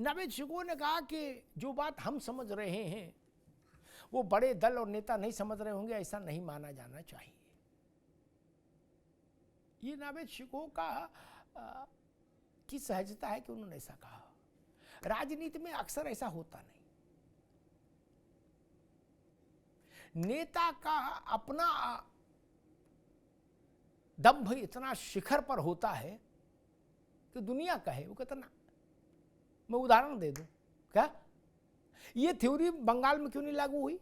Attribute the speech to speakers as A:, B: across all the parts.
A: नावेद शिकोह ने कहा कि जो बात हम समझ रहे हैं वो बड़े दल और नेता नहीं समझ रहे होंगे, ऐसा नहीं माना जाना चाहिए। ये नावेद शिकोह का की सहजता है कि उन्होंने ऐसा कहा। राजनीति में अक्सर ऐसा होता नहीं। नेता का अपना दंभ इतना शिखर पर होता है कि दुनिया कहे, वो कहता ना। मैं उदाहरण दे दूं क्या, ये थ्योरी बंगाल में क्यों नहीं लागू हुई,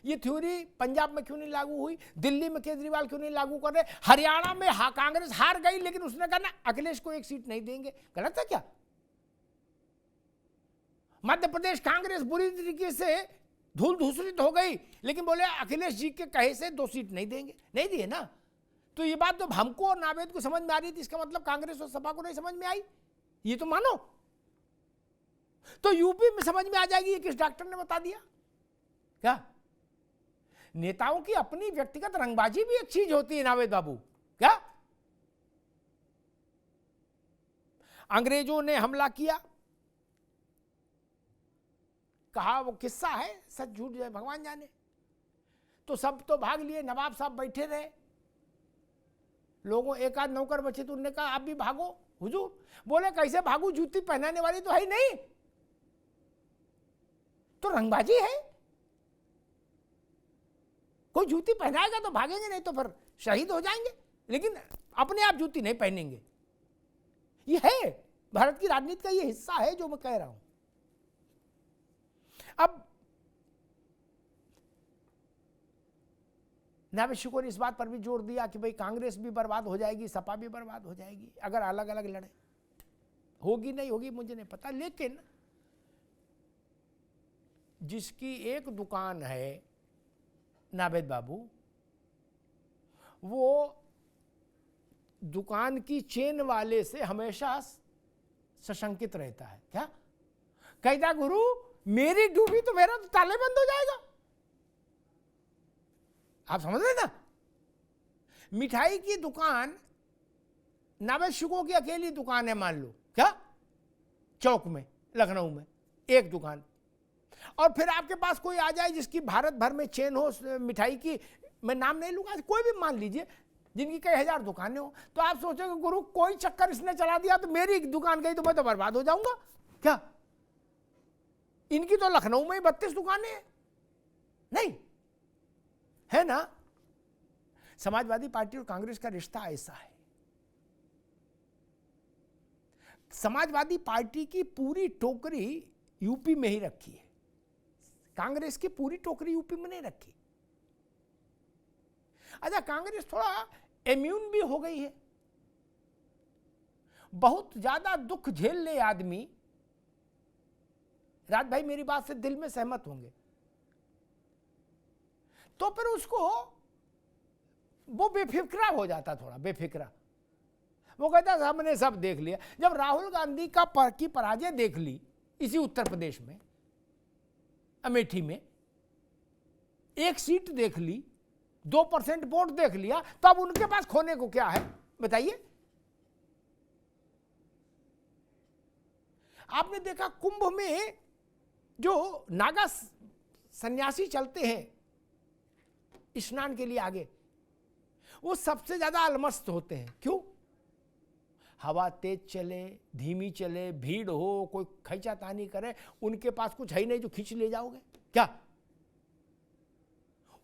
A: ये थ्योरी पंजाब में क्यों नहीं लागू हुई, दिल्ली में केजरीवाल क्यों नहीं लागू कर रहे, हरियाणा में कांग्रेस हार गई लेकिन उसने कहा ना अखिलेश को एक सीट नहीं देंगे, गलत है क्या? मध्य प्रदेश कांग्रेस बुरी तरीके से धूल धूसरित हो गई लेकिन बोले अखिलेश जी के कहे से 2 सीट नहीं देंगे, नहीं दिए ना। तो ये बात तो हमको और नावेद को समझ में आ रही थी, इसका मतलब कांग्रेस और सपा को नहीं समझ में आई, ये तो मानो। तो यूपी में समझ में आ जाएगी ये किस डॉक्टर ने बता दिया क्या? नेताओं की अपनी व्यक्तिगत रंगबाजी भी एक चीज होती है नावेद बाबू, क्या? अंग्रेजों ने हमला किया, कहा वो किस्सा है, सच झूठ जाए भगवान जाने, तो सब तो भाग लिए, नवाब साहब बैठे रहे, लोगों एक आध नौकर बचे तो उन्होंने कहा आप भी भागो। हुजूर बोले कैसे भागू, जूती पहनाने वाली तो है ही नहीं, तो रंगबाजी है, कोई जूती पहनाएगा तो भागेंगे, नहीं तो फिर शहीद हो जाएंगे, लेकिन अपने आप जूती नहीं पहनेंगे। ये है भारत की राजनीति का, ये हिस्सा है जो मैं कह रहा हूं। अब नावेद शिकोह ने इस बात पर भी जोर दिया कि भाई कांग्रेस भी बर्बाद हो जाएगी, सपा भी बर्बाद हो जाएगी अगर अलग अलग लड़े, होगी नहीं होगी मुझे नहीं पता, लेकिन जिसकी एक दुकान है नावेद बाबू, वो दुकान की चेन वाले से हमेशा सशंकित रहता है। क्या कहता गुरु मेरी डूबी तो मेरा तो ताले बंद हो जाएगा, आप समझ रहे ना। मिठाई की दुकान नावेद शिकोह की अकेली दुकान है मान लो, क्या चौक में लखनऊ में एक दुकान, और फिर आपके पास कोई आ जाए जिसकी भारत भर में चेन हो मिठाई की, मैं नाम नहीं लूंगा, कोई भी मान लीजिए जिनकी कई हजार दुकानें हो, तो आप सोचोगे गुरु कोई चक्कर इसने चला दिया तो मेरी दुकान गई तो मैं तो बर्बाद हो जाऊंगा क्या? इनकी तो लखनऊ में ही 32 दुकानें हैं, नहीं है ना। समाजवादी पार्टी और कांग्रेस का रिश्ता ऐसा है, समाजवादी पार्टी की पूरी टोकरी यूपी में ही रखी है, कांग्रेस की पूरी टोकरी यूपी में नहीं रखी। अच्छा कांग्रेस थोड़ा इम्यून भी हो गई है, बहुत ज्यादा दुख झेल ले आदमी, राज भाई मेरी बात से दिल में सहमत होंगे, तो फिर उसको वो बेफिक्रा हो जाता, थोड़ा बेफिक्रा, वो कहता हमने सब देख लिया। जब राहुल गांधी की पराजय देख ली इसी उत्तर प्रदेश में अमेठी में, एक सीट देख ली, 2% वोट देख लिया, तो अब उनके पास खोने को क्या है बताइए? आपने देखा कुंभ में जो नागा सन्यासी चलते हैं स्नान के लिए आगे, वो सबसे ज्यादा अलमस्त होते हैं। क्यों? हवा तेज चले धीमी चले, भीड़ हो, कोई खींचातानी करे, उनके पास कुछ है ही नहीं जो खींच ले जाओगे क्या?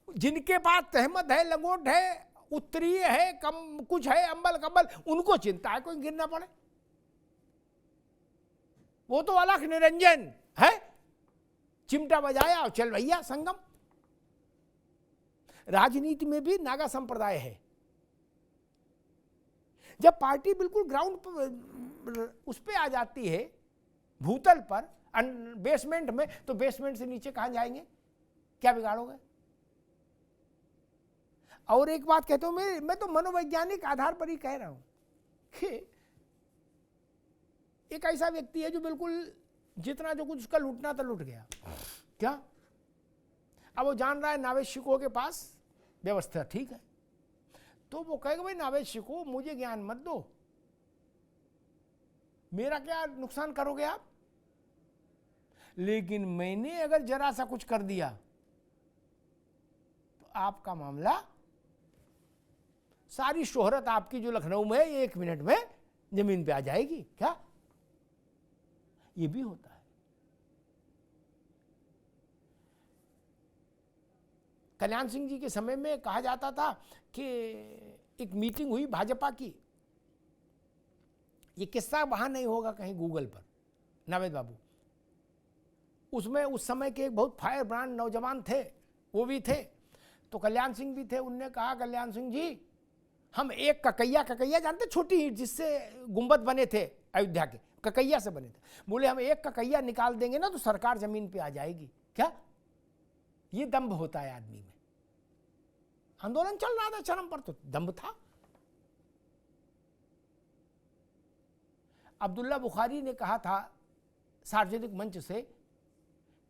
A: जिनके पास तहमत है, लंगोट है, उत्तरीय है, कम कुछ है, अंबल कंबल, उनको चिंता है कोई गिरना पड़े, वो तो अलख निरंजन है, चिमटा बजाया और चल भैया संगम। राजनीति में भी नागा संप्रदाय है। जब पार्टी बिल्कुल ग्राउंड पर उस पे आ जाती है, भूतल पर, बेसमेंट में, तो बेसमेंट से नीचे कहां जाएंगे, क्या बिगाड़ोगे? और एक बात कहता हूं, मैं तो मनोवैज्ञानिक आधार पर ही कह रहा हूं कि एक ऐसा व्यक्ति है जो बिल्कुल जितना जो कुछ उसका लूटना था लूट गया, क्या? अब वो जान रहा है नावेद शिकोह के पास व्यवस्था ठीक है, तो वो कहेगा भाई नावेद शिकोह मुझे ज्ञान मत दो, मेरा क्या नुकसान करोगे आप? लेकिन मैंने अगर जरा सा कुछ कर दिया तो आपका मामला, सारी शोहरत आपकी जो लखनऊ में है 1 मिनट में जमीन पे आ जाएगी। क्या ये भी होता है? कल्याण सिंह जी के समय में कहा जाता था कि एक मीटिंग हुई भाजपा की, ये किस्सा वहां नहीं होगा कहीं गूगल पर, नावेद बाबू, उसमें उस समय के एक बहुत फायर ब्रांड नौजवान थे, वो भी थे, तो कल्याण सिंह भी थे। उनने कहा, कल्याण सिंह जी हम एक ककैया जानते, छोटी ईंट जिससे गुंबद बने थे अयोध्या के, ककैया से बने थे, बोले हम एक ककैया निकाल देंगे ना तो सरकार जमीन पे आ जाएगी। क्या ये दंभ होता है आदमी में? आंदोलन चल रहा था चरम पर तो दंभ था। अब्दुल्ला बुखारी ने कहा था सार्वजनिक मंच से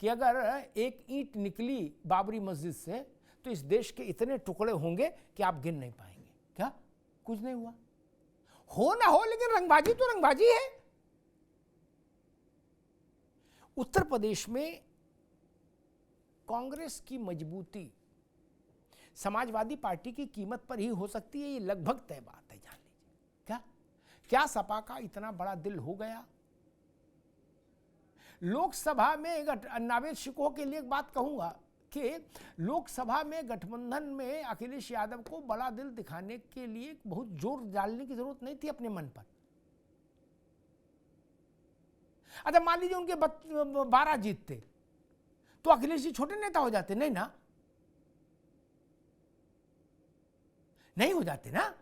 A: कि अगर एक ईंट निकली बाबरी मस्जिद से तो इस देश के इतने टुकड़े होंगे कि आप गिन नहीं पाएंगे। क्या कुछ नहीं हुआ? हो ना हो, लेकिन रंगबाजी तो रंगबाजी है। उत्तर प्रदेश में कांग्रेस की मजबूती समाजवादी पार्टी की कीमत पर ही हो सकती है, ये लगभग तय बात है, जान लीजिए। क्या सपा का इतना बड़ा दिल हो गया? लोकसभा में नावेद शिकोह के लिए एक बात कहूंगा कि लोकसभा में गठबंधन में अखिलेश यादव को बड़ा दिल दिखाने के लिए बहुत जोर डालने की जरूरत नहीं थी अपने मन पर। अच्छा मान लीजिए उनके 12 जीतते तो अखिलेश जी छोटे नेता हो जाते? नहीं ना, नहीं हो जाते ना।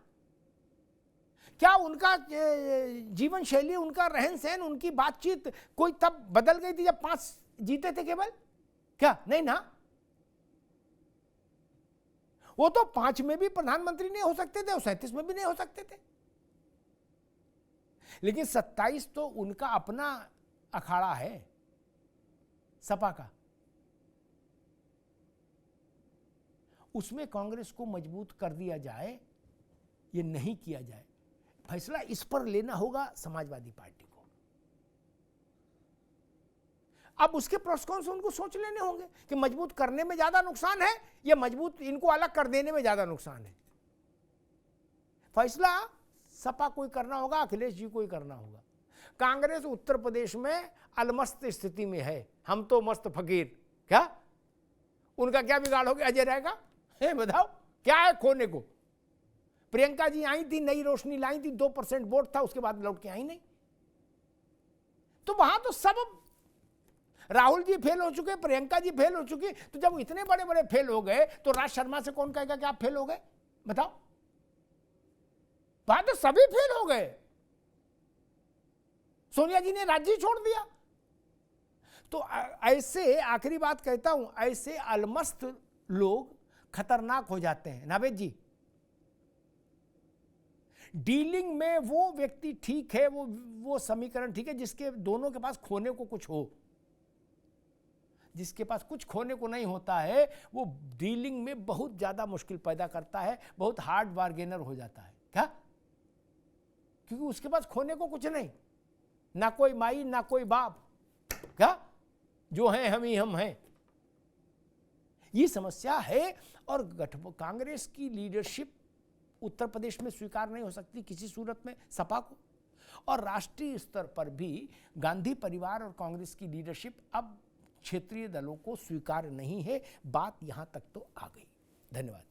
A: क्या उनका जीवन शैली, उनका रहन सहन, उनकी बातचीत कोई तब बदल गई थी जब 5 जीते थे केवल? क्या नहीं ना। वो तो 5 में भी प्रधानमंत्री नहीं हो सकते थे और 37 में भी नहीं हो सकते थे, लेकिन 27 तो उनका अपना अखाड़ा है सपा का, उसमें कांग्रेस को मजबूत कर दिया जाए, ये नहीं किया जाए। फैसला इस पर लेना होगा समाजवादी पार्टी को। अब उसके प्रोस्कॉन्स उनको सोच लेने होंगे कि मजबूत करने में ज्यादा नुकसान है या मजबूत इनको अलग कर देने में ज्यादा नुकसान है। फैसला सपा को ही करना होगा, अखिलेश जी को ही करना होगा। कांग्रेस उत्तर प्रदेश में अलमस्त स्थिति में है, हम तो मस्त फकीर। क्या उनका क्या बिगाड़ हो गया अजय राय का? बताओ क्या है खोने को? प्रियंका जी आई थी, नई रोशनी लाई थी, 2% वोट था, उसके बाद लौट के आई नहीं। तो वहां तो सब, राहुल जी फेल हो चुके, प्रियंका जी फेल हो चुकी, तो जब इतने बड़े बड़े फेल हो गए तो राज शर्मा से कौन कहेगा कि आप फेल हो गए? बताओ, वहां तो सभी फेल हो गए। सोनिया जी ने राज्य छोड़ दिया। तो ऐसे, आखिरी बात कहता हूं, ऐसे अलमस्त लोग खतरनाक हो जाते हैं नावेद जी। डीलिंग में वो व्यक्ति ठीक है, वो समीकरण ठीक है जिसके दोनों के पास खोने को कुछ हो। जिसके पास कुछ खोने को नहीं होता है वो डीलिंग में बहुत ज्यादा मुश्किल पैदा करता है, बहुत हार्ड बार्गेनर हो जाता है। क्या? क्योंकि उसके पास खोने को कुछ नहीं, ना कोई माई ना कोई बाप। क्या? जो हैं हम ही हम हैं। ये समस्या है और कांग्रेस की लीडरशिप उत्तर प्रदेश में स्वीकार नहीं हो सकती किसी सूरत में सपा को, और राष्ट्रीय स्तर पर भी गांधी परिवार और कांग्रेस की लीडरशिप अब क्षेत्रीय दलों को स्वीकार नहीं है। बात यहां तक तो आ गई। धन्यवाद।